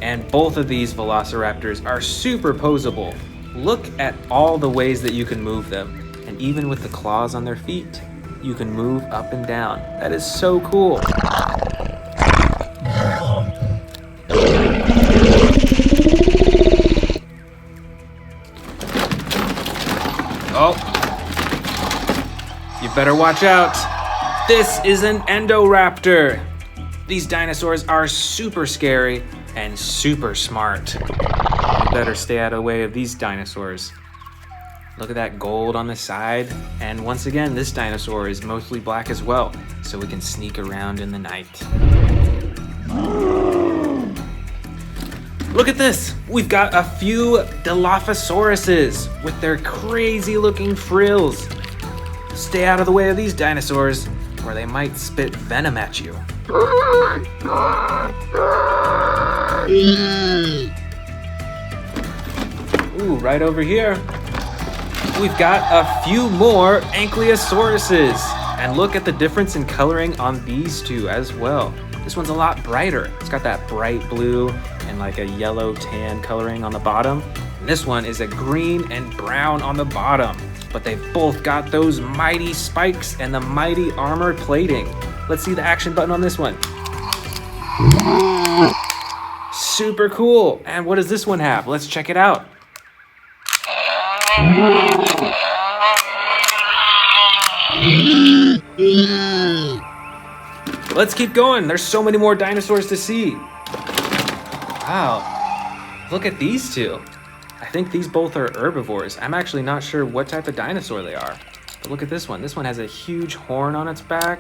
And both of these Velociraptors are super posable. Look at all the ways that you can move them. And even with the claws on their feet, you can move up and down. That is so cool. Oh, you better watch out. This is an Endoraptor. These dinosaurs are super scary and super smart. You better stay out of the way of these dinosaurs. Look at that gold on the side. And once again, this dinosaur is mostly black as well, so we can sneak around in the night. Look at this. We've got a few Dilophosauruses with their crazy looking frills. Stay out of the way of these dinosaurs or they might spit venom at you. Ooh, right over here, we've got a few more Ankylosauruses. And look at the difference in coloring on these two as well. This one's a lot brighter. It's got that bright blue and like a yellow tan coloring on the bottom. And this one is a green and brown on the bottom. But they've both got those mighty spikes and the mighty armor plating. Let's see the action button on this one. Super cool. And what does this one have? Let's check it out. Let's keep going. There's so many more dinosaurs to see. Wow. Look at these two. I think these both are herbivores. I'm actually not sure what type of dinosaur they are. But look at this one. This one has a huge horn on its back.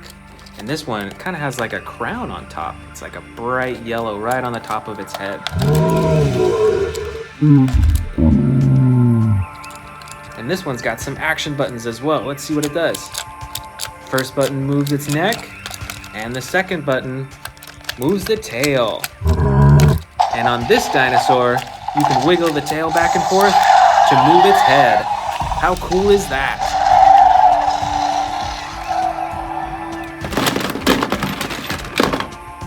And this one kind of has like a crown on top. It's like a bright yellow right on the top of its head. And this one's got some action buttons as well. Let's see what it does. First button moves its neck. And the second button moves the tail. And on this dinosaur, you can wiggle the tail back and forth to move its head. How cool is that?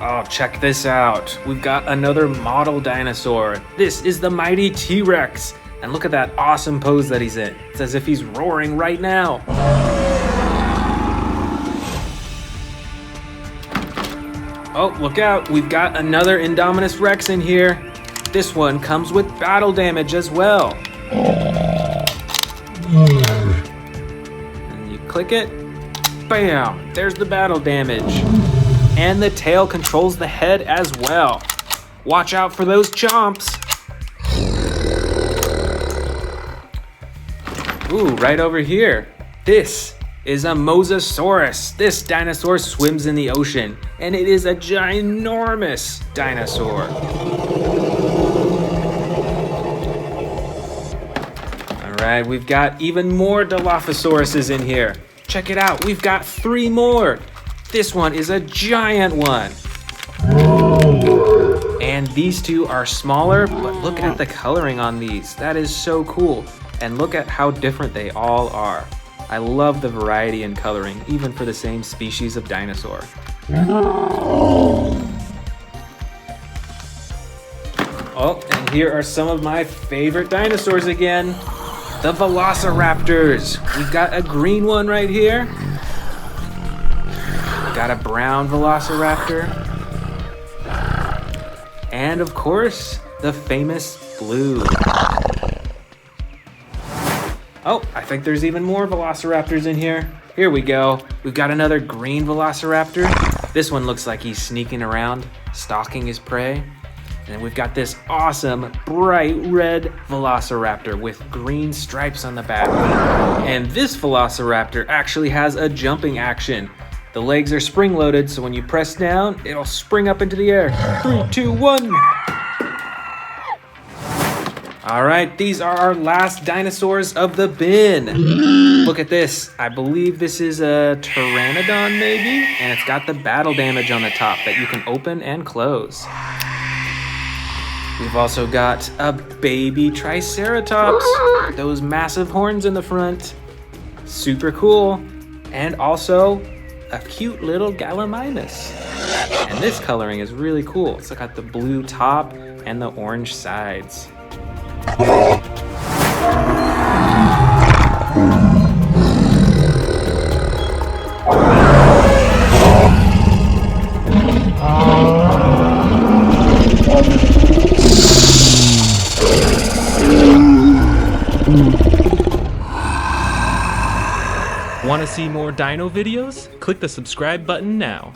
Oh, check this out. We've got another model dinosaur. This is the mighty T-Rex. And look at that awesome pose that he's in. It's as if he's roaring right now. Oh, look out. We've got another Indominus Rex in here. This one comes with battle damage as well. And you click it. Bam! There's the battle damage. And the tail controls the head as well. Watch out for those chomps. Ooh, right over here. This is a Mosasaurus. This dinosaur swims in the ocean, and it is a ginormous dinosaur. All right, we've got even more Dilophosauruses in here. Check it out, we've got 3 more. This one is a giant one. And these two are smaller, but look at the coloring on these. That is so cool. And look at how different they all are. I love the variety in coloring, even for the same species of dinosaur. Oh, and here are some of my favorite dinosaurs again. The Velociraptors. We've got a green one right here. Got a brown Velociraptor. And of course, the famous blue. Oh, I think there's even more Velociraptors in here. Here we go. We've got another green Velociraptor. This one looks like he's sneaking around, stalking his prey. And then we've got this awesome bright red Velociraptor with green stripes on the back. And this Velociraptor actually has a jumping action. The legs are spring-loaded, so when you press down, it'll spring up into the air. 3, 2, 1. All right, these are our last dinosaurs of the bin. Look at this. I believe this is a Pteranodon maybe, and it's got the battle damage on the top that you can open and close. We've also got a baby Triceratops, those massive horns in the front. Super cool. And also a cute little Gallimimus. And this coloring is really cool. It's got the blue top and the orange sides. Want to see more dino videos? Click the subscribe button now.